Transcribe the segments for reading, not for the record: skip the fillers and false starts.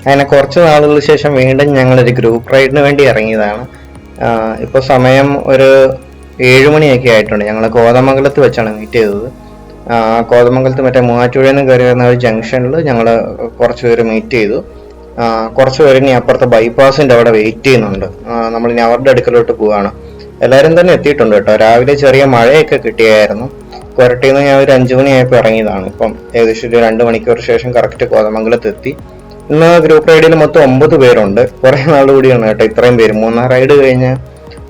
അങ്ങനെ കുറച്ച് നാളുകൾക്ക് ശേഷം വീണ്ടും ഞങ്ങളൊരു ഗ്രൂപ്പ് റൈഡിന് വേണ്ടി ഇറങ്ങിയതാണ്. ഇപ്പോൾ സമയം ഒരു 7 മണിയൊക്കെ ആയിട്ടുണ്ട്. ഞങ്ങൾ കോതമംഗലത്ത് വെച്ചാണ് മീറ്റ് ചെയ്തത്. കോതമംഗലത്ത് മറ്റേ മൂവാറ്റുപുഴയിൽ നിന്ന് കയറി വരുന്ന ഒരു ജംഗ്ഷനിൽ ഞങ്ങൾ കുറച്ച് പേര് മീറ്റ് ചെയ്തു. കുറച്ച് പേര് ഇനി അപ്പുറത്തെ ബൈപ്പാസിൻ്റെ അവിടെ വെയിറ്റ് ചെയ്യുന്നുണ്ട്. നമ്മളിനി അവരുടെ അടുക്കലോട്ട് പോവുകയാണ്. എല്ലാവരും തന്നെ എത്തിയിട്ടുണ്ട് കേട്ടോ. രാവിലെ ചെറിയ മഴയൊക്കെ കിട്ടിയായിരുന്നു. കൊരട്ടിയിൽ നിന്ന് ഞാൻ ഒരു 5 മണിയായപ്പോൾ ഇറങ്ങിയതാണ്. ഇപ്പം ഏകദേശം ഒരു 2 മണിക്കൂർ ശേഷം കറക്റ്റ് കോതമംഗലത്ത് എത്തി. ഇന്ന് ഗ്രൂപ്പ് റൈഡിൽ മൊത്തം 9 പേരുണ്ട്. കുറേ നാൾ കൂടിയാണ് കേട്ടോ ഇത്രയും പേര്. 3 റൈഡ് കഴിഞ്ഞ്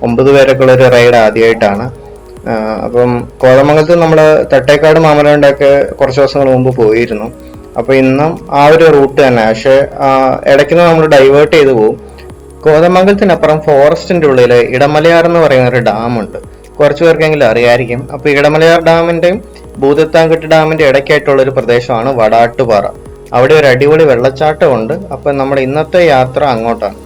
9 പേരൊക്കെ ഉള്ളൊരു റൈഡ് ആദ്യമായിട്ടാണ്. അപ്പം കോതമംഗലത്ത് നമ്മൾ തട്ടേക്കാട് മാമലണ്ടൊക്കെ കുറച്ച് ദിവസങ്ങൾ മുമ്പ് പോയിരുന്നു. അപ്പോൾ ഇന്നും ആ ഒരു റൂട്ട് തന്നെ, പക്ഷേ ഇടയ്ക്ക് നമ്മൾ ഡൈവേർട്ട് ചെയ്ത് പോകും. കോതമംഗലത്തിനപ്പുറം ഫോറസ്റ്റിന്റെ ഉള്ളിൽ ഇടമലയാർ എന്ന് പറയുന്ന ഒരു ഡാമുണ്ട്. കുറച്ചു പേർക്കെങ്കിലും അറിയായിരിക്കും. അപ്പോൾ ഇടമലയാർ ഡാമിന്റെയും ഭൂതത്താൻകെട്ട് ഡാമിന്റെ ഇടയ്ക്കായിട്ടുള്ള ഒരു പ്രദേശമാണ് വടാട്ടുപാറ. അവിടെ ഒരു അടിപൊളി വെള്ളച്ചാട്ടമുണ്ട്. അപ്പം നമ്മുടെ ഇന്നത്തെ യാത്ര അങ്ങോട്ടാണ്.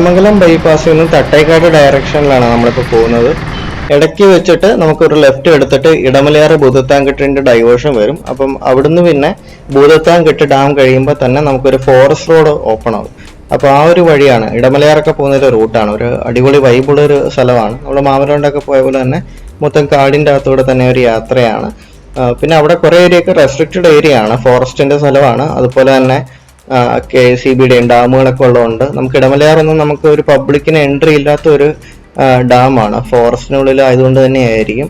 കോതമംഗലം ബൈപ്പാസിൽ നിന്ന് തട്ടേക്കാട് ഡയറക്ഷനിലാണ് നമ്മളിപ്പോൾ പോകുന്നത്. ഇടയ്ക്ക് വെച്ചിട്ട് നമുക്കൊരു ലെഫ്റ്റ് എടുത്തിട്ട് ഇടമലയാർ ഭൂതത്താൻകെട്ടിന്റെ ഡൈവേർഷൻ വരും. അപ്പം അവിടുന്ന് പിന്നെ ഭൂതത്താൻകെട്ട് ഡാം കഴിയുമ്പോൾ തന്നെ നമുക്കൊരു ഫോറസ്റ്റ് റോഡ് ഓപ്പൺ ആവും. അപ്പോൾ ആ ഒരു വഴിയാണ് ഇടമലയാറൊക്കെ പോകുന്നൊരു റൂട്ടാണ്. ഒരു അടിപൊളി വൈബുള്ളൊരു സ്ഥലമാണ്. നമ്മൾ മാമലണ്ടൊക്കെ പോയ പോലെ തന്നെ മൊത്തം കാടിൻ്റെ അകത്തൂടെ തന്നെ ഒരു യാത്രയാണ്. പിന്നെ അവിടെ കുറേ ഏരിയയൊക്കെ റെസ്ട്രിക്റ്റഡ് ഏരിയ ആണ്, ഫോറസ്റ്റിന്റെ സ്ഥലമാണ്. അതുപോലെ തന്നെ KCBയുടെയും ഡാമുകളൊക്കെ ഉള്ളതുകൊണ്ട് നമുക്ക് ഇടമലയാറൊന്നും നമുക്ക് ഒരു പബ്ലിക്കിന് എൻട്രി ഇല്ലാത്ത ഒരു ഡാമാണ്. ഫോറസ്റ്റിനുള്ളിൽ ആയതുകൊണ്ട് തന്നെ ആയിരിക്കും.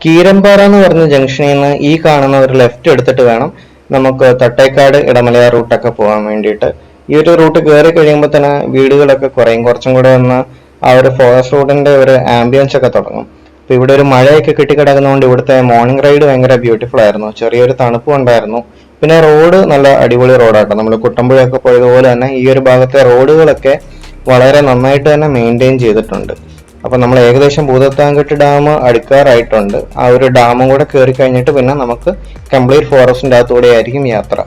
കീരമ്പാറ എന്ന് പറഞ്ഞ ജംഗ്ഷനിൽ നിന്ന് ഈ കാണുന്ന ഒരു ലെഫ്റ്റ് എടുത്തിട്ട് വേണം നമുക്ക് തട്ടേക്കാട് ഇടമലയാർ റൂട്ടൊക്കെ പോകാൻ വേണ്ടിയിട്ട്. ഈ ഒരു റൂട്ട് കയറി കഴിയുമ്പോൾ തന്നെ വീടുകളൊക്കെ കുറയും. കുറച്ചും കൂടെ ഒന്ന് ആ ഒരു ഫോറസ്റ്റ് റോഡിന്റെ ഒരു ആംബിയൻസ് ഒക്കെ തുടങ്ങും. അപ്പൊ ഇവിടെ ഒരു മഴയൊക്കെ കെട്ടിക്കിടക്കുന്നതുകൊണ്ട് ഇവിടുത്തെ മോർണിംഗ് റൈഡ് ഭയങ്കര ബ്യൂട്ടിഫുൾ ആയിരുന്നു. ചെറിയൊരു തണുപ്പും ഉണ്ടായിരുന്നു. പിന്നെ റോഡ് നല്ല അടിപൊളി റോഡാട്ടോ. നമ്മൾ കുട്ടമ്പുഴയൊക്കെ പോയതുപോലെ തന്നെ ഈ ഒരു ഭാഗത്തെ റോഡുകളൊക്കെ വളരെ നന്നായിട്ട് തന്നെ മെയിൻറ്റെയിൻ ചെയ്തിട്ടുണ്ട്. അപ്പൊ നമ്മൾ ഏകദേശം ഭൂതത്താൻകെട്ട് ഡാം അടുക്കാറായിട്ടുണ്ട്. ആ ഒരു ഡാമും കൂടെ കയറി കഴിഞ്ഞിട്ട് പിന്നെ നമുക്ക് കംപ്ലീറ്റ് ഫോറസ്റ്റിന്റെ അകത്തൂടെ ആയിരിക്കും യാത്ര.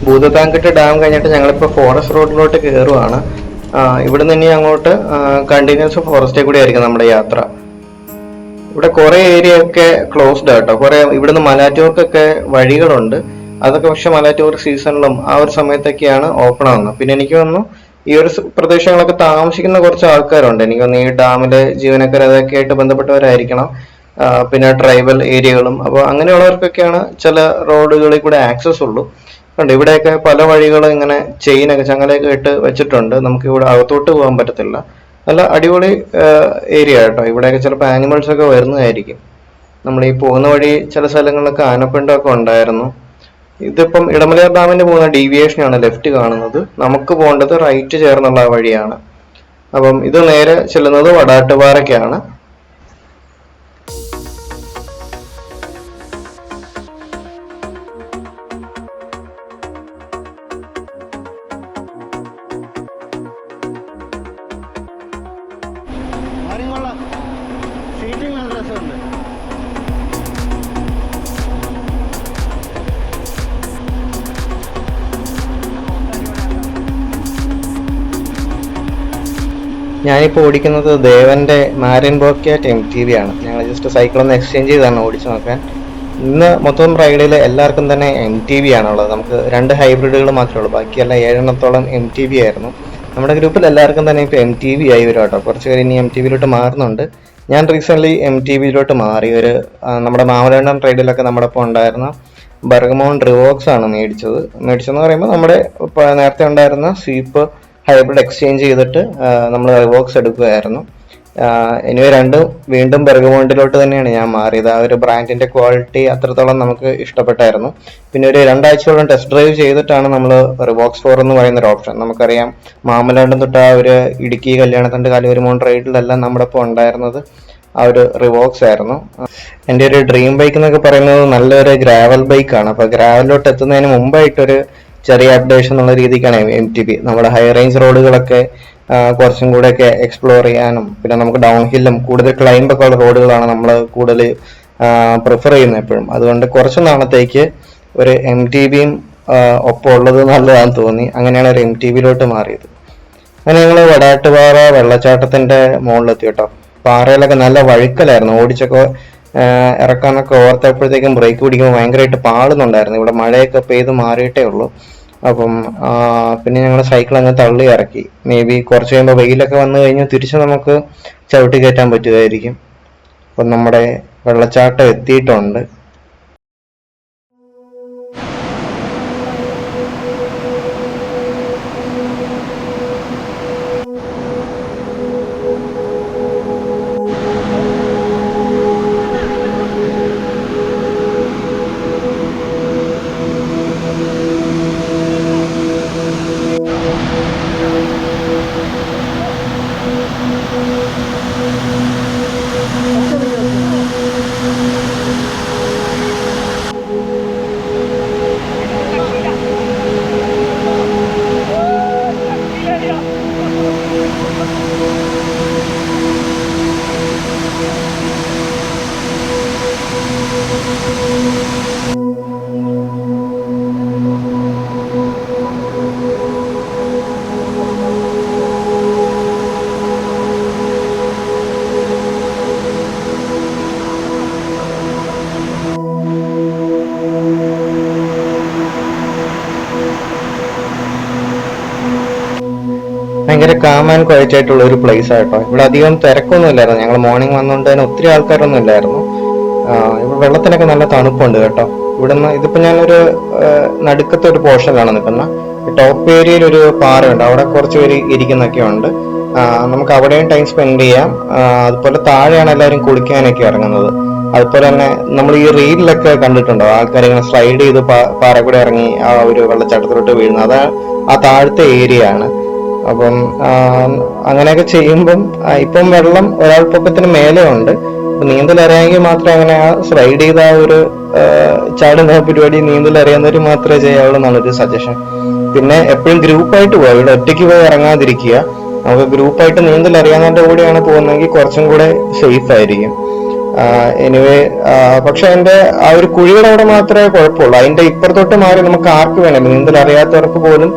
ഭൂതത്താൻകെട്ട് ഡാം കഴിഞ്ഞിട്ട് ഞങ്ങളിപ്പോൾ ഫോറസ്റ്റ് റോഡിലോട്ട് കയറുവാണ്. ഇവിടെ നിന്ന് ഇനി അങ്ങോട്ട് കണ്ടിന്യൂസ് ഫോറസ്റ്റിൽ കൂടി ആയിരിക്കും നമ്മുടെ യാത്ര. ഇവിടെ കുറെ ഏരിയ ഒക്കെ ക്ലോസ്ഡ് ആട്ടോ. കുറെ ഇവിടുന്ന് മലയാറ്റൂർക്കൊക്കെ വഴികളുണ്ട്. അതൊക്കെ പക്ഷെ മലയാറ്റൂർ സീസണിലും ആ ഒരു സമയത്തൊക്കെയാണ് ഓപ്പൺ ആവുന്നത്. പിന്നെ എനിക്ക് തോന്നുന്നു ഈ ഒരു പ്രദേശങ്ങളൊക്കെ താമസിക്കുന്ന കുറച്ച് ആൾക്കാരുണ്ട്. എനിക്ക് തോന്നുന്നു ഈ ഡാമിലെ ജീവനക്കാർ അതൊക്കെ ആയിട്ട് ബന്ധപ്പെട്ടവരായിരിക്കണം. പിന്നെ ട്രൈബൽ ഏരിയകളും. അപ്പോൾ അങ്ങനെയുള്ളവർക്കൊക്കെയാണ് ചില റോഡുകളിൽ കൂടെ ആക്സസ് ഉള്ളൂ. ഉണ്ട് ഇവിടെയൊക്കെ പല വഴികളും ഇങ്ങനെ ചെയിനൊക്കെ ചങ്ങലയൊക്കെ ഇട്ട് വെച്ചിട്ടുണ്ട്. നമുക്ക് ഇവിടെ അകത്തോട്ട് പോകാൻ പറ്റത്തില്ല. നല്ല അടിപൊളി ഏരിയ കേട്ടോ. ഇവിടെയൊക്കെ ചിലപ്പോൾ ആനിമൽസ് ഒക്കെ വരുന്നതായിരിക്കും. നമ്മൾ ഈ പോകുന്ന വഴി ചില സ്ഥലങ്ങളിലൊക്കെ ആനപ്പിണ്ടമൊക്കെ ഉണ്ടായിരുന്നു. ഇതിപ്പം ഇടമലയാർ ഡാമിന് പോകുന്ന ഡീവിയേഷനാണ് ലെഫ്റ്റ് കാണുന്നത്. നമുക്ക് പോകേണ്ടത് റൈറ്റ് ചേർന്നുള്ള വഴിയാണ്. അപ്പം ഇത് നേരെ ചെല്ലുന്നത് വടാട്ടുപാറയ്ക്കാണ്. ഞാനിപ്പോൾ ഓടിക്കുന്നത് ദേവന്റെ മാരിൻ ബോക്യാറ്റ് MTV ആണ്. ഞങ്ങൾ ജസ്റ്റ് സൈക്കിൾ ഒന്ന് എക്സ്ചേഞ്ച് ചെയ്താണ് ഓടിച്ചു നോക്കാൻ. ഇന്ന് മൊത്തം റൈഡിൽ എല്ലാവർക്കും തന്നെ MTV ആണുള്ളത്. നമുക്ക് 2 ഹൈബ്രിഡുകൾ മാത്രമേ ഉള്ളൂ. ബാക്കിയെല്ലാം 7 MTV ആയിരുന്നു. നമ്മുടെ ഗ്രൂപ്പിൽ എല്ലാവർക്കും തന്നെ ഇപ്പോൾ MTV ആയി വരും കേട്ടോ. കുറച്ച് പേര് ഇനി MTVയിലോട്ട് മാറുന്നുണ്ട്. ഞാൻ റീസെൻ്റ്ലി MTVയിലോട്ട് മാറി. നമ്മുടെ മാമലണ്ടൻ റൈഡിലൊക്കെ നമ്മുടെ ഒപ്പം ഉണ്ടായിരുന്ന ബർഗമോൺ റിവോക്സ് ആണ് മേടിച്ചതെന്ന് പറയുമ്പോൾ നമ്മുടെ നേരത്തെ ഉണ്ടായിരുന്ന സ്വീപ്പ് ഹൈബ്രിഡ് എക്സ്ചേഞ്ച് ചെയ്തിട്ട് നമ്മൾ റിവോക്സ് എടുക്കുകയായിരുന്നു. ഇനി വീണ്ടും ബെർഗമോണ്ടിലോട്ട് തന്നെയാണ് ഞാൻ മാറിയത്. ആ ഒരു ബ്രാൻഡിന്റെ ക്വാളിറ്റി അത്രത്തോളം നമുക്ക് ഇഷ്ടപ്പെട്ടായിരുന്നു. പിന്നെ ഒരു 2 ആഴ്ചയോളം ടെസ്റ്റ് ഡ്രൈവ് ചെയ്തിട്ടാണ് നമ്മൾ റിവോക്സ് 4 എന്ന് പറയുന്ന ഒരു ഓപ്ഷൻ. നമുക്കറിയാം മാമലണ്ടൻ തൊട്ട് ആ ഒരു ഇടുക്കി കല്യാണത്തണ്ട് കാലുവരുമോൺ റൈഡിലെല്ലാം നമ്മുടെ ഒപ്പം ഉണ്ടായിരുന്നത് ആ ഒരു റിവോക്സ് ആയിരുന്നു. എൻ്റെ ഒരു ഡ്രീം ബൈക്ക് എന്നൊക്കെ പറയുന്നത് നല്ലൊരു ഗ്രാവൽ ബൈക്കാണ്. അപ്പോൾ ഗ്രാവലിലോട്ട് എത്തുന്നതിന് മുമ്പായിട്ടൊരു ചെറിയ അപ്ഡേഷൻ എന്നുള്ള രീതിക്കാണ് MTV. നമ്മുടെ ഹൈ റേഞ്ച് റോഡുകളൊക്കെ കുറച്ചും കൂടെയൊക്കെ എക്സ്പ്ലോർ ചെയ്യാനും പിന്നെ നമുക്ക് ഡൗൺ ഹില്ലും കൂടുതൽ ക്ലൈംബൊക്കെ ഉള്ള റോഡുകളാണ് നമ്മൾ കൂടുതൽ പ്രിഫർ ചെയ്യുന്നത് എപ്പോഴും. അതുകൊണ്ട് കുറച്ച് നാളത്തേക്ക് ഒരു MTVയും ഒപ്പം ഉള്ളത് നല്ലതാണെന്ന് തോന്നി. അങ്ങനെയാണ് ഒരു MTVയിലോട്ട് മാറിയത്. അങ്ങനെ ഞങ്ങൾ വടാട്ടുപാറ വെള്ളച്ചാട്ടത്തിന്റെ മുകളിലെത്തി കേട്ടോ. പാറയിലൊക്കെ നല്ല വഴുക്കലായിരുന്നു. ഓടിച്ചൊക്കെ ഇറക്കാനൊക്കെ ഓർത്തപ്പോഴത്തേക്കും ബ്രേക്ക് പിടിക്കുമ്പോൾ ഭയങ്കരമായിട്ട് പാടുന്നുണ്ടായിരുന്നു. ഇവിടെ മഴയൊക്കെ പെയ്ത് മാറിയിട്ടേ ഉള്ളൂ. അപ്പം പിന്നെ ഞങ്ങൾ സൈക്കിൾ അങ്ങ് തള്ളി ഇറക്കി. മേ ബി കുറച്ച് കഴിയുമ്പോൾ വെയിലൊക്കെ വന്നു കഴിഞ്ഞാൽ തിരിച്ച് നമുക്ക് ചവിട്ടി കയറ്റാൻ പറ്റുമായിരിക്കും. അപ്പം നമ്മുടെ വെള്ളച്ചാട്ടം എത്തിയിട്ടുണ്ട്. ഭയങ്കര കാം ആൻഡ് ക്വയറ്റ് ആയിട്ടുള്ള ഒരു പ്ലേസ് ആയിട്ടോ. ഇവിടെ അധികം തിരക്കൊന്നും ഇല്ലായിരുന്നു. ഞങ്ങൾ മോർണിംഗ് വന്നുകൊണ്ട് തന്നെ ഒത്തിരി ആൾക്കാരൊന്നും ഇല്ലായിരുന്നു. ഇവിടെ വെള്ളത്തിനൊക്കെ നല്ല തണുപ്പുണ്ട് കേട്ടോ. ഇവിടുന്ന് ഇതിപ്പോ ഞാനൊരു നടുക്കത്തെ ഒരു പോർഷനിലാണ് നിൽക്കുന്നത്. ടോപ്പ് ഏരിയയിൽ ഒരു പാറയുണ്ട്. അവിടെ കുറച്ച് പേര് ഇരിക്കുന്നൊക്കെ ഉണ്ട്. നമുക്ക് അവിടെയും ടൈം സ്പെൻഡ് ചെയ്യാം. അതുപോലെ താഴെയാണ് എല്ലാവരും കുളിക്കാനൊക്കെ ഇറങ്ങുന്നത്. അതുപോലെ തന്നെ നമ്മൾ ഈ റീലിലൊക്കെ കണ്ടിട്ടുണ്ടോ ആൾക്കാർ ഇങ്ങനെ സ്ലൈഡ് ചെയ്ത് പാറ കൂടെ ഇറങ്ങി ആ ഒരു വെള്ളച്ചാട്ടത്തിലോട്ട് വീഴുന്നത്. അത് ആ താഴത്തെ ഏരിയ ആണ്. അപ്പം അങ്ങനെയൊക്കെ ചെയ്യുമ്പം ഇപ്പം വെള്ളം ഒരാൾ പൊക്കത്തിന് മേലെ ഉണ്ട്. നീന്തൽ അറിയാമെങ്കിൽ മാത്രമേ അങ്ങനെ ആ സ്ലൈഡ് ചെയ്ത ആ ഒരു ചാടുന്ന പരിപാടി നീന്തൽ അറിയാവുന്നവർ മാത്രമേ ചെയ്യാവുള്ളൂ എന്നാണ് ഒരു സജഷൻ. പിന്നെ എപ്പോഴും ഗ്രൂപ്പായിട്ട് പോവുക. ഇവിടെ ഒറ്റയ്ക്ക് പോയി ഇറങ്ങാതിരിക്കുക. നമുക്ക് ഗ്രൂപ്പായിട്ട് നീന്തൽ അറിയാവുന്നതിന്റെ കൂടെയാണ് പോകുന്നതെങ്കിൽ കുറച്ചും കൂടെ സേഫ് ആയിരിക്കും. എനിവേ പക്ഷെ അതിന്റെ ആ ഒരു കുഴിയുടെ അവിടെ മാത്രമേ കുഴപ്പമുള്ളൂ. അതിന്റെ ഇപ്പുറത്തോട്ട് മാറി നമുക്ക് ആർക്ക് വേണം, നീന്തൽ അറിയാത്തവർക്ക് പോലും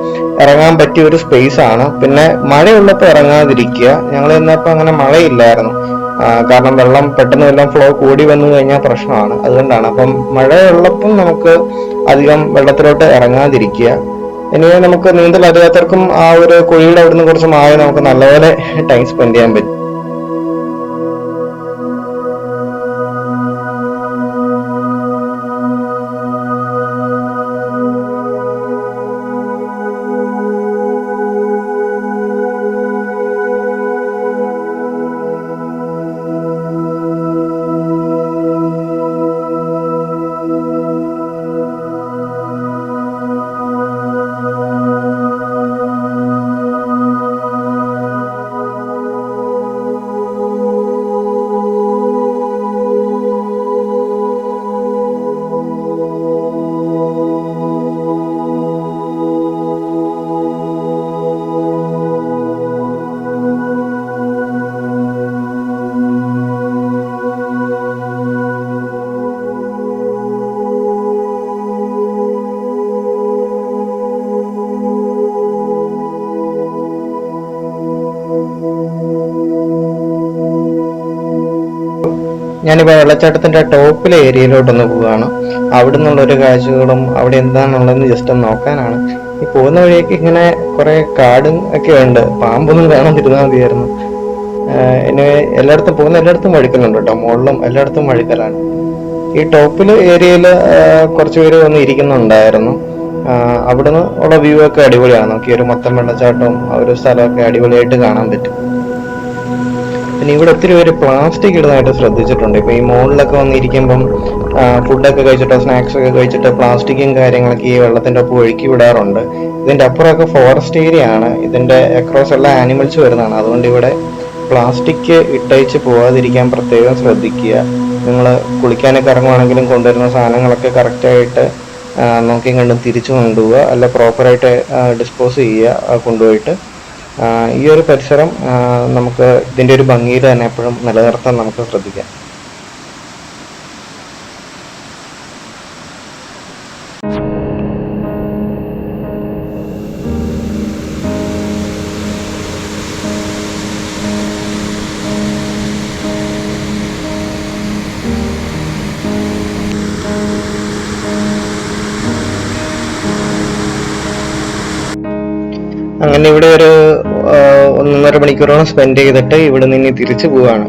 ഇറങ്ങാൻ പറ്റിയ ഒരു സ്പേസ് ആണ്. പിന്നെ മഴയുള്ളപ്പോൾ ഇറങ്ങാതിരിക്കുക. ഞങ്ങൾ ചെന്നപ്പോൾ അങ്ങനെ മഴയില്ലായിരുന്നു. കാരണം വെള്ളം പെട്ടെന്ന് എല്ലാം ഫ്ലോ കൂടി വന്നു കഴിഞ്ഞാൽ പ്രശ്നമാണ്. അതുകൊണ്ടാണ്. അപ്പം മഴയുള്ളപ്പം നമുക്ക് അധികം വെള്ളത്തിലോട്ട് ഇറങ്ങാതിരിക്കുക. ഇനി നമുക്ക് നീന്തൽ അറിയാത്തവർക്കും ആ ഒരു കുഴിയുടെ അവിടുന്ന് കുറച്ച് മാറി നമുക്ക് നല്ലപോലെ ടൈം സ്പെൻഡ് ചെയ്യാൻ പറ്റും. ഞാനിപ്പോൾ വെള്ളച്ചാട്ടത്തിന്റെ ടോപ്പിലെ ഏരിയയിലോട്ടൊന്ന് പോവുകയാണ്. അവിടെ നിന്നുള്ള ഒരു കാഴ്ചകളും അവിടെ എന്താണുള്ളതെന്ന് ജസ്റ്റ് ഒന്ന് നോക്കാനാണ്. ഈ പോകുന്ന വഴിയൊക്കെ ഇങ്ങനെ കുറെ കാടും ഒക്കെ ഉണ്ട്. പാമ്പൊന്നും കാണാതിരുന്നാൽ മതിയായിരുന്നു. ഇനി പോകുന്ന എല്ലായിടത്തും വഴുക്കലുണ്ട് കേട്ടോ. മുകളിലും എല്ലായിടത്തും വഴുക്കലാണ്. ഈ ടോപ്പില് ഏരിയയിൽ കുറച്ച് പേര് വന്ന് ഇരിക്കുന്നുണ്ടായിരുന്നു. അവിടുന്ന് ഉള്ള വ്യൂ ഒക്കെ അടിപൊളിയാണ്. നോക്കി ഒരു മൊത്തം വെള്ളച്ചാട്ടവും ആ ഒരു സ്ഥലമൊക്കെ അടിപൊളിയായിട്ട് കാണാൻ പറ്റും. പിന്നെ ഇവിടെ ഒത്തിരി പേര് പ്ലാസ്റ്റിക് ഇടുന്നതായിട്ട് ശ്രദ്ധിച്ചിട്ടുണ്ട്. ഇപ്പൊ ഈ മോളിലൊക്കെ വന്നിരിക്കുമ്പം ഫുഡൊക്കെ കഴിച്ചിട്ടോ സ്നാക്സ് ഒക്കെ കഴിച്ചിട്ട് പ്ലാസ്റ്റിക്കും കാര്യങ്ങളൊക്കെ ഈ വെള്ളത്തിന്റെ ഒപ്പം ഒഴുക്കി വിടാറുണ്ട്. ഇതിന്റെ അപ്പുറമൊക്കെ ഫോറസ്റ്റ് ഏരിയ ആണ്. ഇതിന്റെ അക്രോസ് എല്ലാ ആനിമൽസ് വരുന്നതാണ്. അതുകൊണ്ട് ഇവിടെ പ്ലാസ്റ്റിക് ഇട്ടയച്ച് പോവാതിരിക്കാൻ പ്രത്യേകം ശ്രദ്ധിക്കുക. നിങ്ങൾ കുളിക്കാനൊക്കെ ഇറങ്ങുവാണെങ്കിലും കൊണ്ടുവരുന്ന സാധനങ്ങളൊക്കെ കറക്റ്റായിട്ട് നോക്കിയും കണ്ടും തിരിച്ചു കൊണ്ടുപോവുക. അല്ല പ്രോപ്പറായിട്ട് ഡിസ്പോസ് ചെയ്യുക കൊണ്ടുപോയിട്ട്. ഈ ഒരു പരിസരം നമുക്ക് ഇതിൻ്റെ ഒരു ഭംഗിയിൽ തന്നെ എപ്പോഴും നിലനിർത്താൻ നമുക്ക് ശ്രദ്ധിക്കാം. അങ്ങനെ ഇവിടെ ഒരു 1.5 മണിക്കൂറോളം സ്പെൻഡ് ചെയ്തിട്ട് ഇവിടെ നിന്ന് തിരിച്ചു പോവാണ്.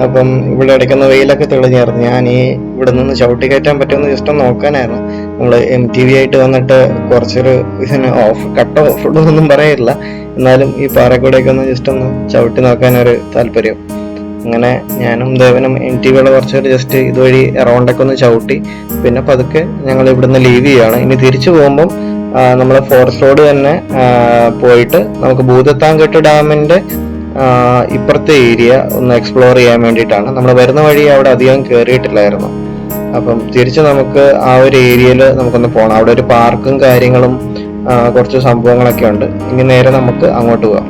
അപ്പം ഇവിടെ ഇടയ്ക്കുന്ന വെയിലൊക്കെ തെളിഞ്ഞായിരുന്നു. ഞാൻ ഇവിടെ നിന്ന് ചവിട്ടി കയറ്റാൻ പറ്റുമെന്ന് ജസ്റ്റ് ഒന്ന് നോക്കാനായിരുന്നു. നമ്മൾ MTV ആയിട്ട് വന്നിട്ട് കുറച്ചൊരു ഇതിന് കട്ട് ഓഫ് റോഡൊന്നും പറയില്ല, എന്നാലും ഈ പാറക്കൂടെയൊക്കെ ഒന്ന് ജസ്റ്റ് ഒന്ന് ചവിട്ടി നോക്കാനൊരു താല്പര്യം. അങ്ങനെ ഞാനും ദേവനും MTVയുടെ കുറച്ചൊരു ജസ്റ്റ് ഇതുവഴി അറൗണ്ടൊക്കെ ഒന്ന് ചവിട്ടി പിന്നെ പതുക്കെ ഞങ്ങൾ ഇവിടുന്ന് ലീവ് ചെയ്യുകയാണ്. ഇനി തിരിച്ചു പോകുമ്പം നമ്മൾ ഫോറസ്റ്റ് റോഡ് തന്നെ പോയിട്ട് നമുക്ക് ഭൂതത്താൻകെട്ട് ഡാമിന്റെ ഇപ്പുറത്തെ ഏരിയ ഒന്ന് എക്സ്പ്ലോർ ചെയ്യാൻ വേണ്ടിയിട്ടാണ്. നമ്മൾ വരുന്ന വഴി അവിടെ അധികം കയറിയിട്ടില്ലായിരുന്നു. അപ്പം തിരിച്ച് നമുക്ക് ആ ഒരു ഏരിയയിൽ നമുക്കൊന്ന് പോകണം. അവിടെ ഒരു പാർക്കും കാര്യങ്ങളും കുറച്ച് സംഭവങ്ങളൊക്കെ ഉണ്ട്. ഇനി നേരെ നമുക്ക് അങ്ങോട്ട് പോകാം.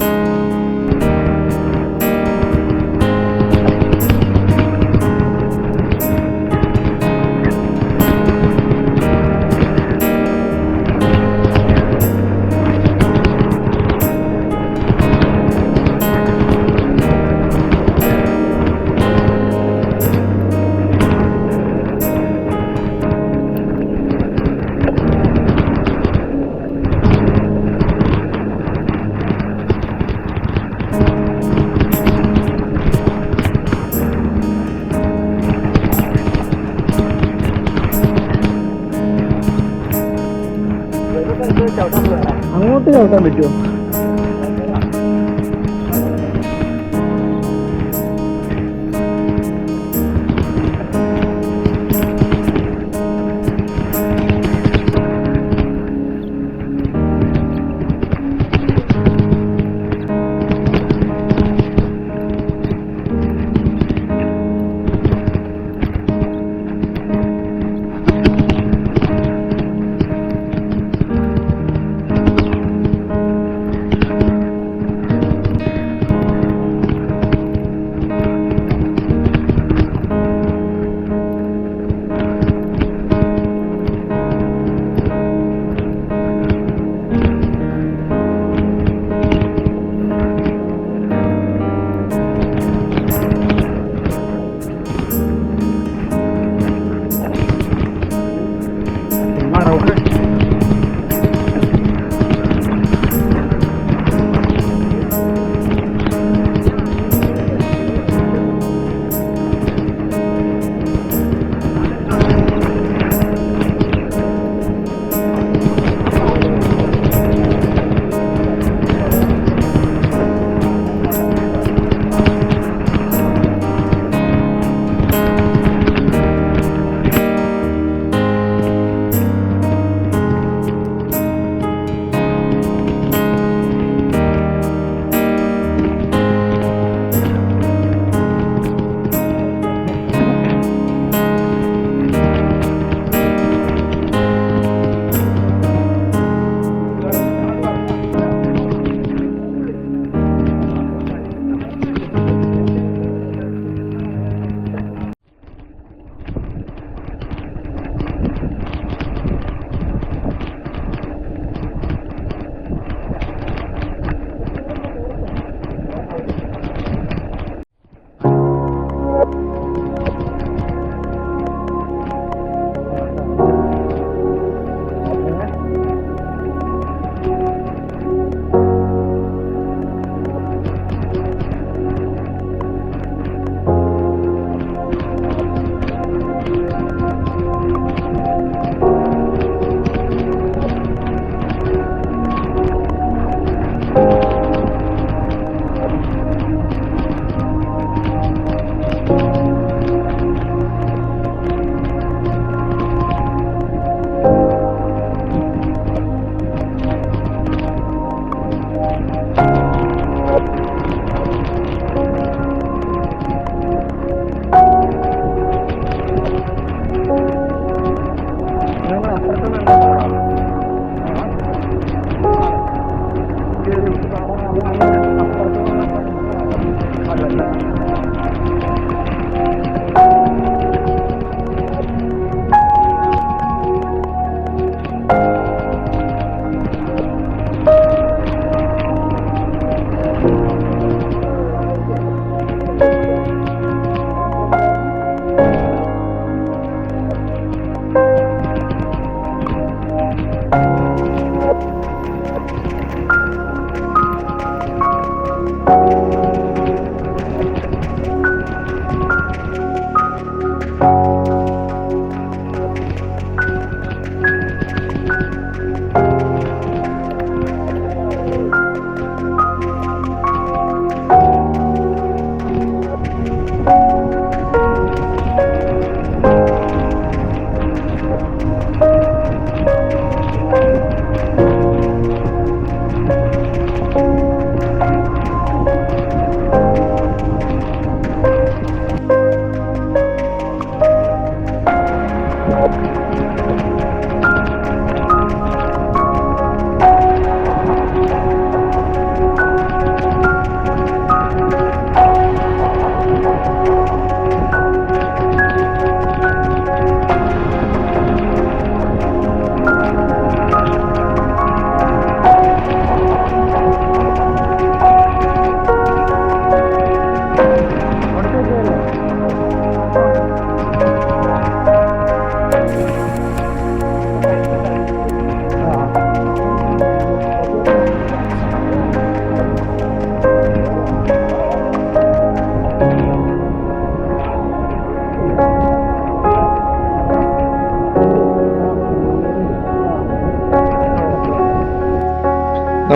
അങ്ങോട്ട് ചവിട്ടാൻ പറ്റുമോ?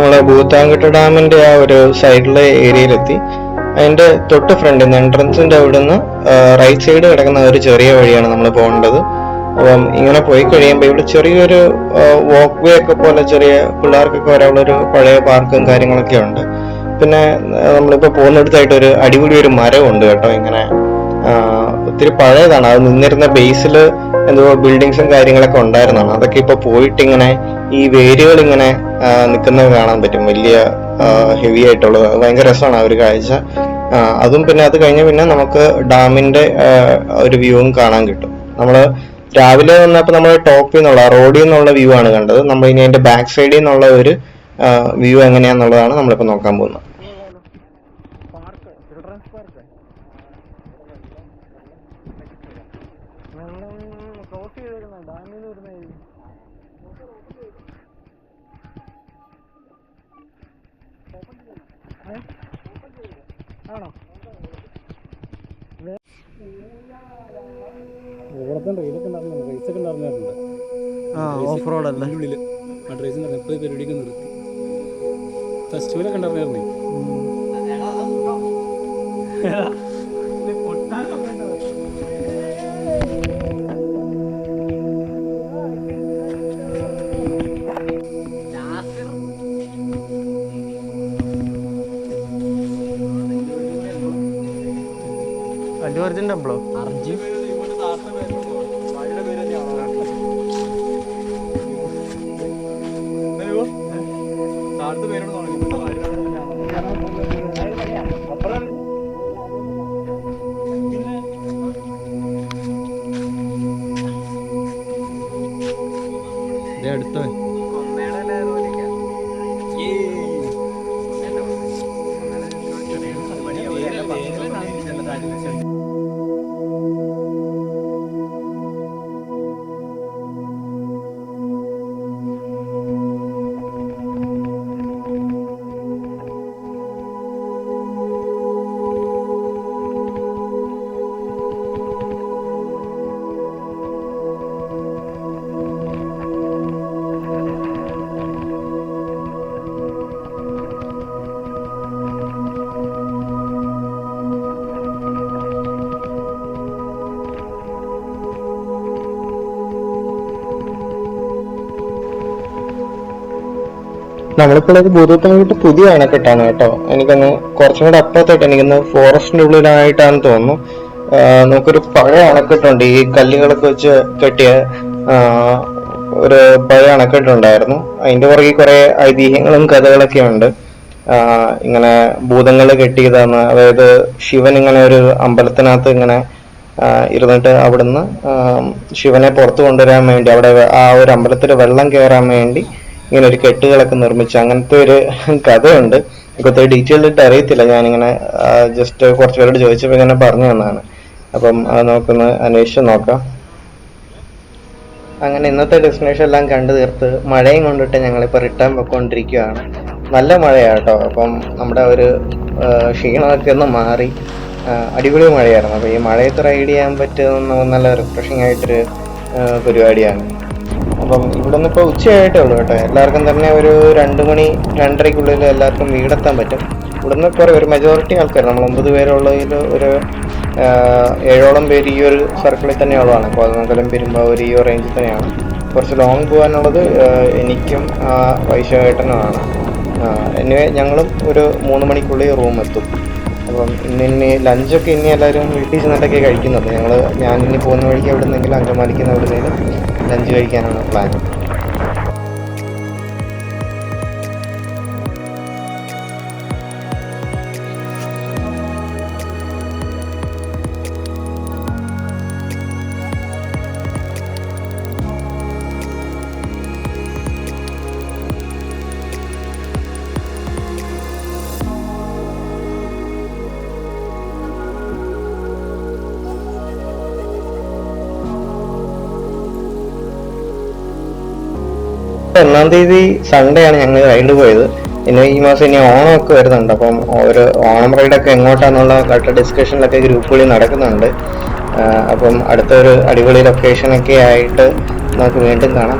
നമ്മള് ഭൂത്താൻകെട്ട് ഡാമിന്റെ ആ ഒരു സൈഡിലെ ഏരിയയിലെത്തി. അതിന്റെ തൊട്ട് ഫ്രണ്ടിൽ എൻട്രൻസിന്റെ അവിടുന്ന് റൈറ്റ് സൈഡ് കിടക്കുന്ന ഒരു ചെറിയ വഴിയാണ് നമ്മൾ പോകേണ്ടത്. അപ്പം ഇങ്ങനെ പോയി കഴിയുമ്പോൾ ഇവിടെ ചെറിയൊരു വാക്ക് വേ ഒക്കെ പോലെ ചെറിയ പിള്ളേർക്കൊക്കെ വരാനുള്ളൊരു പഴയ പാർക്കും കാര്യങ്ങളൊക്കെ ഉണ്ട്. പിന്നെ നമ്മളിപ്പോ പോകുന്നിടത്തായിട്ട് ഒരു അടിപൊളി ഒരു മരമുണ്ട് കേട്ടോ. ഇങ്ങനെ ഒത്തിരി പഴയതാണ്. അത് നിന്നിരുന്ന ബേസിൽ എന്തോ ബിൽഡിങ്സും കാര്യങ്ങളൊക്കെ ഉണ്ടായിരുന്നതാണ്. അതൊക്കെ ഇപ്പൊ പോയിട്ട് ഇങ്ങനെ ഈ വേരുകൾ ഇങ്ങനെ നിൽക്കുന്നത് കാണാൻ പറ്റും. വലിയ ഹെവി ആയിട്ടുള്ളത്. ഭയങ്കര രസമാണ് ആ ഒരു കാഴ്ച. അതും പിന്നെ അത് കഴിഞ്ഞ് പിന്നെ നമുക്ക് ഡാമിന്റെ ഒരു വ്യൂവും കാണാൻ കിട്ടും. നമ്മള് രാവിലെ വന്നപ്പോൾ നമ്മൾ ടോപ്പിൽ നിന്നുള്ള റോഡിൽ നിന്നുള്ള വ്യൂ ആണ് കണ്ടത്. നമ്മൾ ഇനി അതിന്റെ ബാക്ക് സൈഡിൽ നിന്നുള്ള ഒരു വ്യൂ എങ്ങനെയാന്നുള്ളതാണ് നമ്മളിപ്പോ നോക്കാൻ പോകുന്നത്. ഓഫ് റോഡ് അല്ലേ ഉള്ളില് പരിപാടിയൊക്കെ നിർത്തി. ഫെസ്റ്റിവലൊക്കെ ഉണ്ടായിരുന്നേ. അല്ലു അർജുൻ ടെമ്പിളോ? അർജുൻ അടുത്ത നമ്മളിപ്പോൾ ഭൂതത്താൻകെട്ട് പുതിയ അണക്കെട്ടാണ് കേട്ടോ. എനിക്കൊന്ന് കുറച്ചും കൂടെ അപ്പുറത്തായിട്ട് എനിക്കൊന്ന് ഫോറസ്റ്റിന്റെ ഉള്ളിലായിട്ടാണെന്ന് തോന്നുന്നു. നമുക്കൊരു പഴയ അണക്കെട്ടുണ്ട്. ഈ കല്ലുകളൊക്കെ വെച്ച് കെട്ടിയ ഒരു പഴയ അണക്കെട്ടുണ്ടായിരുന്നു. അതിന്റെ പുറകെ കുറെ ഐതിഹ്യങ്ങളും കഥകളൊക്കെ ഉണ്ട്. ഇങ്ങനെ ഭൂതങ്ങൾ കെട്ടിയതാണ്. അതായത് ശിവൻ ഇങ്ങനെ ഒരു അമ്പലത്തിനകത്ത് ഇങ്ങനെ ഇരുന്നിട്ട് അവിടുന്ന് ശിവനെ പുറത്തു കൊണ്ടുവരാൻ വേണ്ടി അവിടെ ആ ഒരു അമ്പലത്തിൽ വെള്ളം കയറാൻ വേണ്ടി ഇങ്ങനെ ഒരു കെട്ടുകളൊക്കെ നിർമ്മിച്ചു. അങ്ങനത്തെ ഒരു കഥയുണ്ട്. എനിക്ക് ഡീറ്റെയിൽ ആയിട്ട് അറിയത്തില്ല. ഞാനിങ്ങനെ ജസ്റ്റ് കുറച്ച് പേരോട് ചോദിച്ചപ്പോൾ ഇങ്ങനെ പറഞ്ഞു തന്നാണ്. അപ്പം അത് നമുക്കൊന്ന് അന്വേഷിച്ച് നോക്കാം. അങ്ങനെ ഇന്നത്തെ ഡെസ്റ്റിനേഷൻ എല്ലാം കണ്ടു തീർത്ത് മഴയും കൊണ്ടിട്ട് ഞങ്ങളിപ്പോൾ റിട്ടേൺ പൊയ്ക്കൊണ്ടിരിക്കുകയാണ്. നല്ല മഴയാട്ടോ. അപ്പം നമ്മുടെ ഒരു ക്ഷീണമൊക്കെ ഒന്ന് മാറി അടിപൊളി മഴയായിരുന്നു. അപ്പോൾ ഈ മഴയത്ത് റൈഡ് ചെയ്യാൻ പറ്റുന്ന നല്ല റിഫ്രഷിംഗ് ആയിട്ടൊരു പരിപാടിയാണ്. അപ്പം ഇവിടെ നിന്ന് ഇപ്പോൾ ഉച്ചയായിട്ടേ ഉള്ളൂ കേട്ടോ. എല്ലാവർക്കും തന്നെ ഒരു 2 മണി 2:30 എല്ലാവർക്കും വീടെത്താൻ പറ്റും. ഇവിടുന്ന് കുറേ ഒരു മെജോറിറ്റി ആൾക്കാർ, നമ്മൾ 9 പേരുള്ളതിൽ ഒരു 7ഓളം പേര് ഈ ഒരു സർക്കിളിൽ തന്നെയുള്ളതാണ്. കോതമംഗലം, പെരുമ്പാവൂർ ഈ ഒരു റേഞ്ചിൽ തന്നെയാണ്. കുറച്ച് ലോങ് പോകാനുള്ളത് എനിക്കും വൈശേട്ടനുമാണ്. എനിവേ ഞങ്ങളും ഒരു 3 മണിക്കുള്ളിൽ റൂം എത്തും. അപ്പം ഇനി ലഞ്ചൊക്കെ ഇനി എല്ലാവരും വീട്ടിൽ ചെന്നിട്ടൊക്കെ കഴിക്കുന്നത്. ഞാനിനി പോകുന്ന വഴിക്ക് എവിടെ നിന്നെങ്കിലും അങ്കമാലിക്കുന്ന എവിടെ നിന്നെങ്കിലും ലഞ്ച് കഴിക്കാനാണ് പ്ലാൻ. ഒന്നാം തീയതി സൺഡേ ആണ് ഞങ്ങൾ റൈഡ് പോയത്. ഇനി ഈ മാസം ഇനി ഓണമൊക്കെ വരുന്നുണ്ട്. അപ്പം ഒരു ഓണം റൈഡൊക്കെ എങ്ങോട്ടാന്നുള്ള കറക്റ്റ് ഡിസ്കഷനിലൊക്കെ ഗ്രൂപ്പുകളിൽ നടക്കുന്നുണ്ട്. അപ്പം അടുത്തൊരു അടിപൊളി ലൊക്കേഷനൊക്കെ ആയിട്ട് നമുക്ക് വീണ്ടും കാണാം.